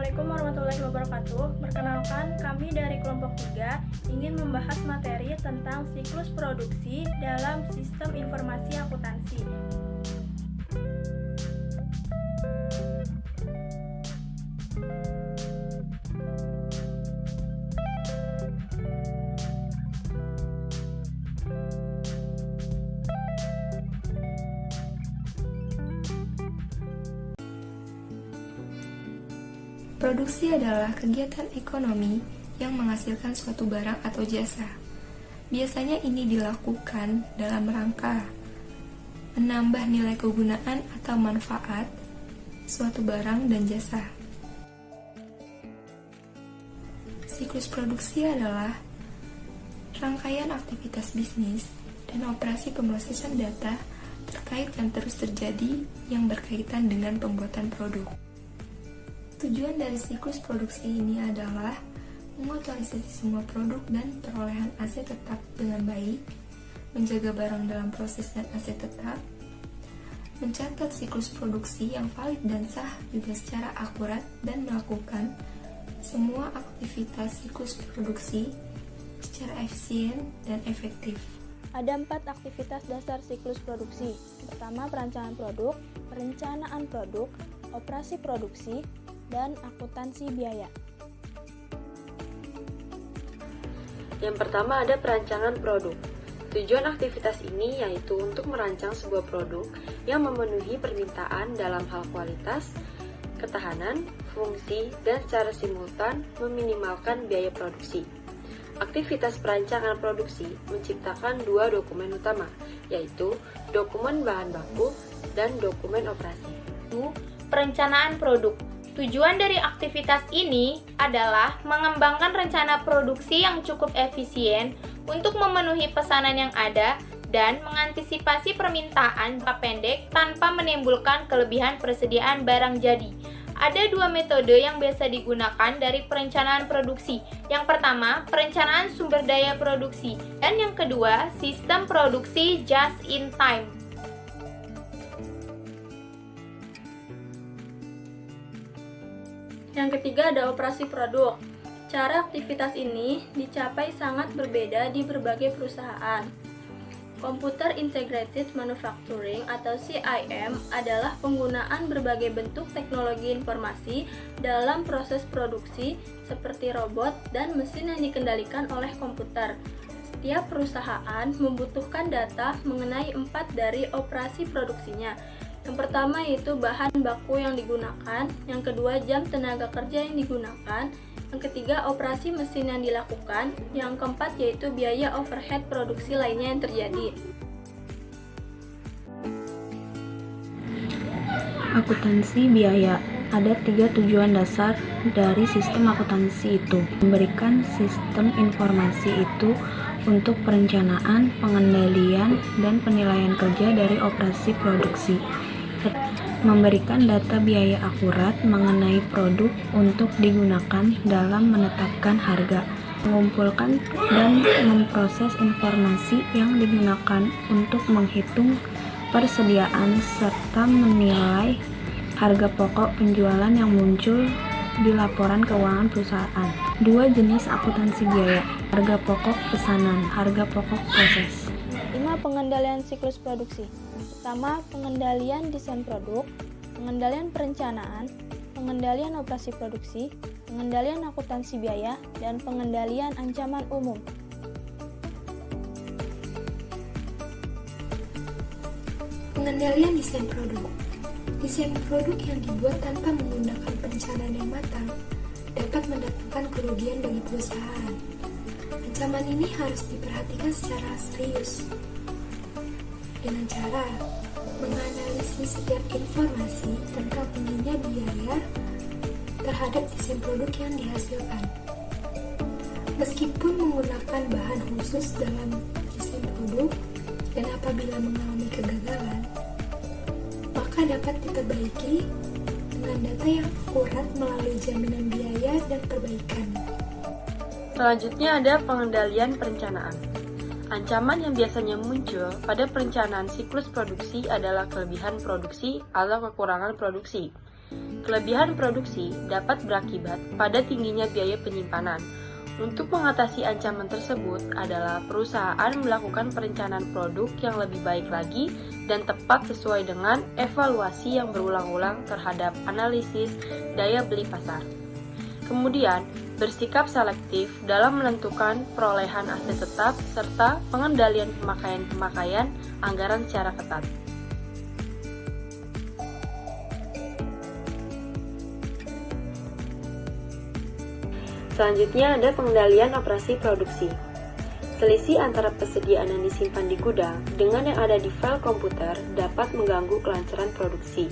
Assalamualaikum warahmatullahi wabarakatuh. Perkenalkan, kami dari kelompok 3 ingin membahas materi tentang siklus produksi dalam sistem informasi akuntansi. Produksi adalah kegiatan ekonomi yang menghasilkan suatu barang atau jasa. Biasanya ini dilakukan dalam rangka menambah nilai kegunaan atau manfaat suatu barang dan jasa. Siklus produksi adalah rangkaian aktivitas bisnis dan operasi pemrosesan data terkait yang terus terjadi yang berkaitan dengan pembuatan produk. Tujuan dari siklus produksi ini adalah mengotorisasi semua produk dan perolehan aset tetap dengan baik, menjaga barang dalam proses dan aset tetap, mencatat siklus produksi yang valid dan sah juga secara akurat, dan melakukan semua aktivitas siklus produksi secara efisien dan efektif. Ada 4 aktivitas dasar siklus produksi. Pertama, perancangan produk, perencanaan produk, operasi produksi, dan akuntansi biaya. Yang pertama ada perancangan produk. Tujuan aktivitas ini yaitu untuk merancang sebuah produk yang memenuhi permintaan dalam hal kualitas, ketahanan, fungsi, dan secara simultan meminimalkan biaya produksi. Aktivitas perancangan produksi menciptakan 2 dokumen utama, yaitu dokumen bahan baku dan dokumen operasi. Perencanaan produk. Tujuan dari aktivitas ini adalah mengembangkan rencana produksi yang cukup efisien untuk memenuhi pesanan yang ada dan mengantisipasi permintaan jangka pendek tanpa menimbulkan kelebihan persediaan barang jadi. Ada 2 metode yang biasa digunakan dari perencanaan produksi. Yang pertama, perencanaan sumber daya produksi, dan yang kedua, sistem produksi just in time. Yang ketiga ada operasi produk. Cara aktivitas ini dicapai sangat berbeda di berbagai perusahaan. Computer Integrated Manufacturing atau CIM adalah penggunaan berbagai bentuk teknologi informasi dalam proses produksi seperti robot dan mesin yang dikendalikan oleh komputer. Setiap perusahaan membutuhkan data mengenai 4 dari operasi produksinya. Yang pertama yaitu bahan baku yang digunakan, yang kedua jam tenaga kerja yang digunakan, yang ketiga operasi mesin yang dilakukan, yang keempat yaitu biaya overhead produksi lainnya yang terjadi. Akuntansi biaya. Ada 3 tujuan dasar dari sistem akuntansi itu. Memberikan sistem informasi itu untuk perencanaan, pengendalian, dan penilaian kerja dari operasi produksi. Memberikan data biaya akurat mengenai produk untuk digunakan dalam menetapkan harga, mengumpulkan dan memproses informasi yang digunakan untuk menghitung persediaan serta menilai harga pokok penjualan yang muncul di laporan keuangan perusahaan. 2 jenis akuntansi biaya: harga pokok pesanan, harga pokok proses. 5. Pengendalian siklus produksi. Pertama, pengendalian desain produk, pengendalian perencanaan, pengendalian operasi produksi, pengendalian akuntansi biaya, dan pengendalian ancaman umum. Pengendalian desain produk. Desain produk yang dibuat tanpa menggunakan perencanaan yang matang dapat mendatangkan kerugian bagi perusahaan. Ancaman ini harus diperhatikan secara serius dengan cara menganalisis setiap informasi tentang tingginya biaya terhadap desain produk yang dihasilkan. Meskipun menggunakan bahan khusus dalam desain produk dan apabila mengalami kegagalan, maka dapat diperbaiki dengan data yang akurat melalui jaminan biaya dan perbaikan. Selanjutnya ada pengendalian perencanaan. Ancaman yang biasanya muncul pada perencanaan siklus produksi adalah kelebihan produksi atau kekurangan produksi. Kelebihan produksi dapat berakibat pada tingginya biaya penyimpanan. Untuk mengatasi ancaman tersebut adalah perusahaan melakukan perencanaan produk yang lebih baik lagi dan tepat sesuai dengan evaluasi yang berulang-ulang terhadap analisis daya beli pasar. Kemudian, bersikap selektif dalam menentukan perolehan aset tetap serta pengendalian pemakaian anggaran secara ketat. Selanjutnya ada pengendalian operasi produksi. Selisih antara persediaan yang disimpan di gudang dengan yang ada di file komputer dapat mengganggu kelancaran produksi.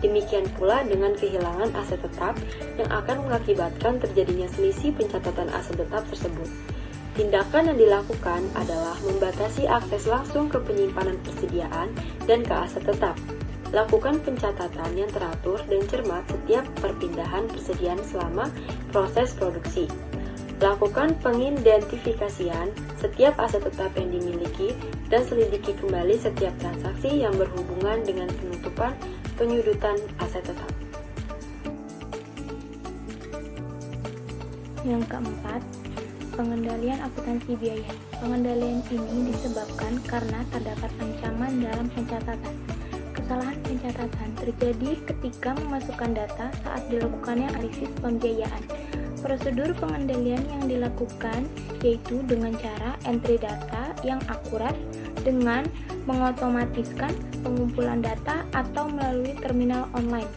Demikian pula dengan kehilangan aset tetap yang akan mengakibatkan terjadinya selisih pencatatan aset tetap tersebut. Tindakan yang dilakukan adalah membatasi akses langsung ke penyimpanan persediaan dan ke aset tetap. Lakukan pencatatan yang teratur dan cermat setiap perpindahan persediaan selama proses produksi. Lakukan pengidentifikasian setiap aset tetap yang dimiliki dan selidiki kembali setiap transaksi yang berhubungan dengan penyudutan aset tetap. Yang keempat, pengendalian akuntansi biaya. Pengendalian ini disebabkan karena terdapat ancaman dalam pencatatan. Kesalahan pencatatan terjadi ketika memasukkan data saat dilakukannya analisis pembiayaan. Prosedur pengendalian yang dilakukan yaitu dengan cara entry data yang akurat dengan mengotomatiskan pengumpulan data atau melalui terminal online.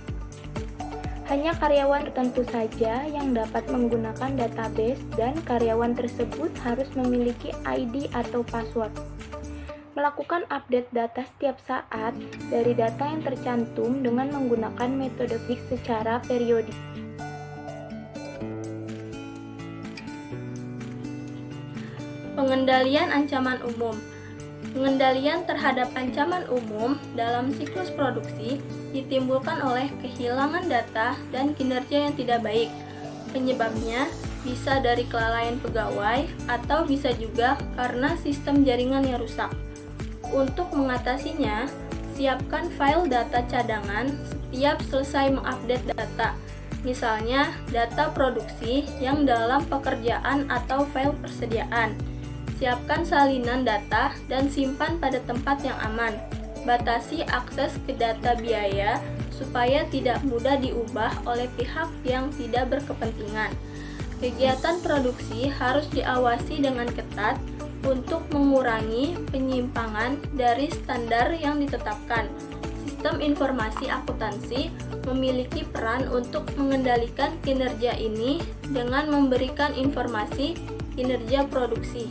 Hanya karyawan tertentu saja yang dapat menggunakan database dan karyawan tersebut harus memiliki ID atau password. Melakukan update data setiap saat dari data yang tercantum dengan menggunakan metode fix secara periodik. Pengendalian ancaman umum. Pengendalian terhadap ancaman umum dalam siklus produksi ditimbulkan oleh kehilangan data dan kinerja yang tidak baik. Penyebabnya bisa dari kelalaian pegawai atau bisa juga karena sistem jaringan yang rusak. Untuk mengatasinya, siapkan file data cadangan setiap selesai mengupdate data. Misalnya, data produksi yang dalam pekerjaan atau file persediaan. Siapkan salinan data dan simpan pada tempat yang aman. Batasi akses ke data biaya supaya tidak mudah diubah oleh pihak yang tidak berkepentingan. Kegiatan produksi harus diawasi dengan ketat untuk mengurangi penyimpangan dari standar yang ditetapkan. Sistem informasi akuntansi memiliki peran untuk mengendalikan kinerja ini dengan memberikan informasi kinerja produksi.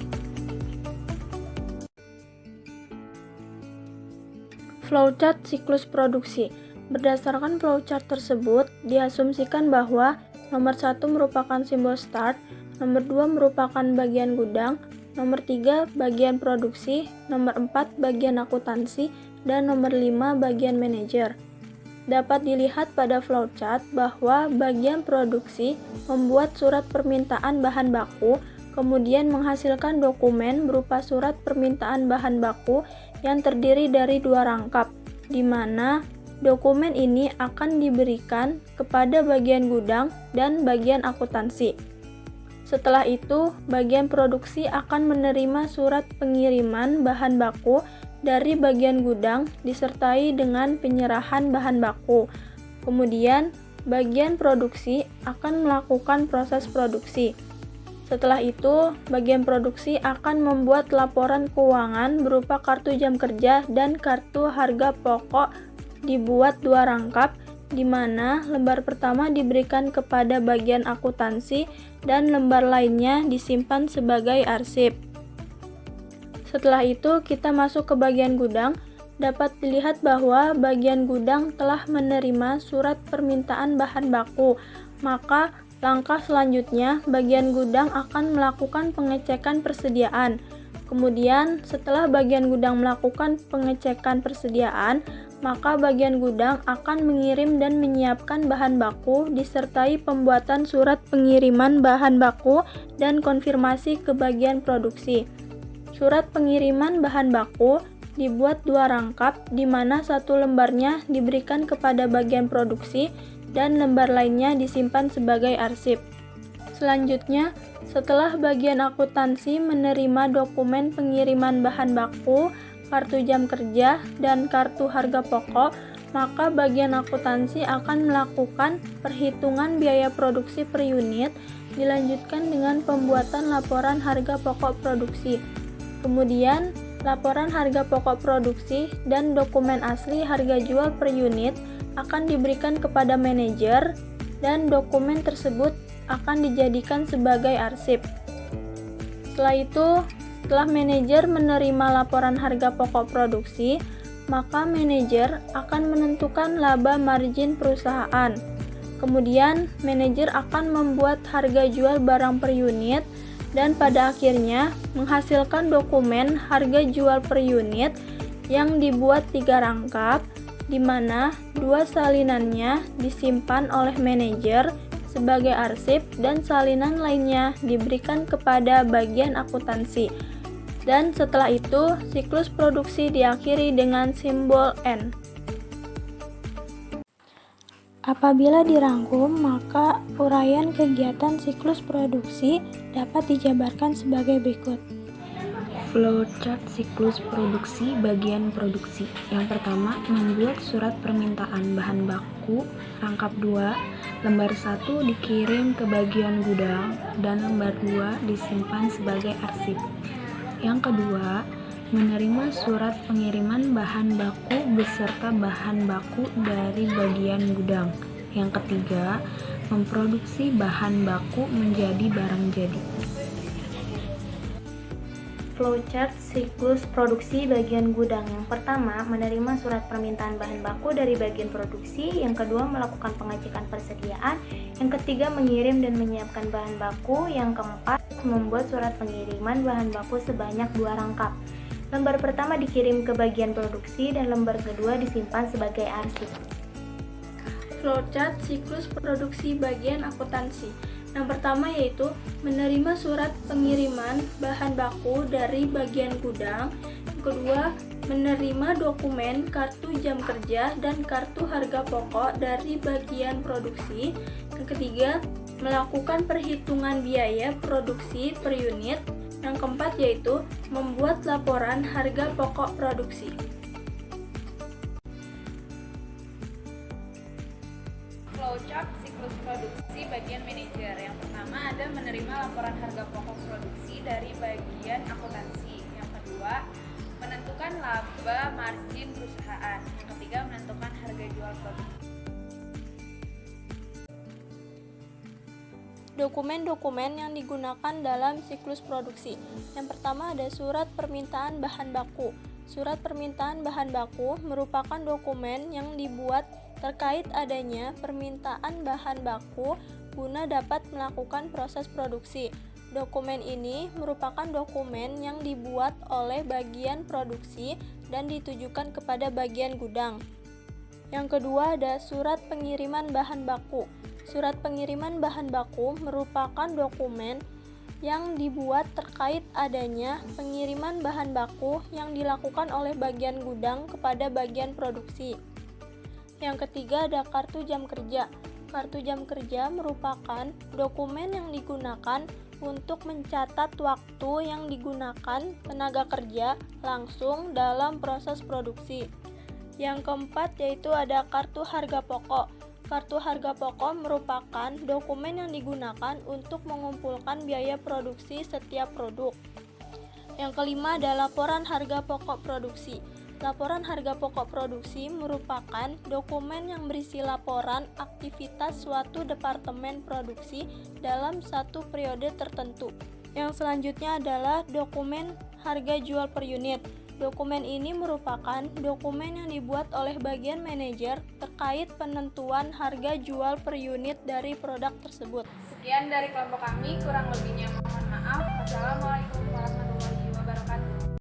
Flowchart siklus produksi. Berdasarkan flowchart tersebut, diasumsikan bahwa nomor 1 merupakan simbol start, nomor 2 merupakan bagian gudang, nomor 3 bagian produksi, nomor 4 bagian akuntansi, dan nomor 5 bagian manajer. Dapat dilihat pada flowchart bahwa bagian produksi membuat surat permintaan bahan baku, kemudian menghasilkan dokumen berupa surat permintaan bahan baku yang terdiri dari 2 rangkap, di mana dokumen ini akan diberikan kepada bagian gudang dan bagian akuntansi. Setelah itu, bagian produksi akan menerima surat pengiriman bahan baku dari bagian gudang disertai dengan penyerahan bahan baku. Kemudian, bagian produksi akan melakukan proses produksi. Setelah itu, bagian produksi akan membuat laporan keuangan berupa kartu jam kerja dan kartu harga pokok dibuat 2 rangkap, di mana lembar pertama diberikan kepada bagian akuntansi dan lembar lainnya disimpan sebagai arsip. Setelah itu, kita masuk ke bagian gudang. Dapat dilihat bahwa bagian gudang telah menerima surat permintaan bahan baku, maka langkah selanjutnya, bagian gudang akan melakukan pengecekan persediaan. Kemudian, setelah bagian gudang melakukan pengecekan persediaan, maka bagian gudang akan mengirim dan menyiapkan bahan baku disertai pembuatan surat pengiriman bahan baku dan konfirmasi ke bagian produksi. Surat pengiriman bahan baku dibuat 2 rangkap, di mana 1 lembarnya diberikan kepada bagian produksi dan lembar lainnya disimpan sebagai arsip. Selanjutnya, setelah bagian akuntansi menerima dokumen pengiriman bahan baku, kartu jam kerja, dan kartu harga pokok, maka bagian akuntansi akan melakukan perhitungan biaya produksi per unit, dilanjutkan dengan pembuatan laporan harga pokok produksi. Kemudian, laporan harga pokok produksi dan dokumen asli harga jual per unit akan diberikan kepada manajer, dan dokumen tersebut akan dijadikan sebagai arsip. Setelah manajer menerima laporan harga pokok produksi, maka manajer akan menentukan laba margin perusahaan. Kemudian, manajer akan membuat harga jual barang per unit dan pada akhirnya menghasilkan dokumen harga jual per unit yang dibuat 3 rangkap, di mana 2 salinannya disimpan oleh manajer sebagai arsip dan salinan lainnya diberikan kepada bagian akuntansi. Dan setelah itu, siklus produksi diakhiri dengan simbol N. Apabila dirangkum, maka uraian kegiatan siklus produksi dapat dijabarkan sebagai berikut. Flowchart siklus produksi bagian produksi. Yang pertama, membuat surat permintaan bahan baku. Rangkap 2, lembar 1 dikirim ke bagian gudang dan lembar 2 disimpan sebagai arsip. Yang kedua, menerima surat pengiriman bahan baku beserta bahan baku dari bagian gudang. Yang ketiga, memproduksi bahan baku menjadi barang jadi. Flowchart siklus produksi bagian gudang. Yang pertama, menerima surat permintaan bahan baku dari bagian produksi. Yang kedua, melakukan pengecekan persediaan. Yang ketiga, mengirim dan menyiapkan bahan baku. Yang keempat, membuat surat pengiriman bahan baku sebanyak 2 rangkap. Lembar pertama dikirim ke bagian produksi dan lembar kedua disimpan sebagai arsip. Flowchart siklus produksi bagian akuntansi. Yang pertama yaitu menerima surat pengiriman bahan baku dari bagian gudang. Yang kedua, menerima dokumen kartu jam kerja dan kartu harga pokok dari bagian produksi. Yang ketiga, melakukan perhitungan biaya produksi per unit. Yang keempat yaitu membuat laporan harga pokok produksi. Flowchart siklus produksi bagian manajer. Yang pertama ada menerima laporan harga pokok produksi dari bagian akuntansi. Yang kedua, menentukan laba margin perusahaan. Yang ketiga, menentukan harga jual produk. Dokumen-dokumen yang digunakan dalam siklus produksi. Yang pertama ada surat permintaan bahan baku. Surat permintaan bahan baku merupakan dokumen yang dibuat terkait adanya permintaan bahan baku guna dapat melakukan proses produksi. Dokumen ini merupakan dokumen yang dibuat oleh bagian produksi dan ditujukan kepada bagian gudang. Yang kedua ada surat pengiriman bahan baku. Surat pengiriman bahan baku merupakan dokumen yang dibuat terkait adanya pengiriman bahan baku yang dilakukan oleh bagian gudang kepada bagian produksi. Yang ketiga ada kartu jam kerja. Kartu jam kerja merupakan dokumen yang digunakan untuk mencatat waktu yang digunakan tenaga kerja langsung dalam proses produksi. Yang keempat yaitu ada kartu harga pokok. Kartu harga pokok merupakan dokumen yang digunakan untuk mengumpulkan biaya produksi setiap produk. Yang kelima ada laporan harga pokok produksi. Laporan harga pokok produksi merupakan dokumen yang berisi laporan aktivitas suatu departemen produksi dalam satu periode tertentu. Yang selanjutnya adalah dokumen harga jual per unit. Dokumen ini merupakan dokumen yang dibuat oleh bagian manajer terkait penentuan harga jual per unit dari produk tersebut. Sekian dari kelompok kami, kurang lebihnya mohon maaf. Wassalamualaikum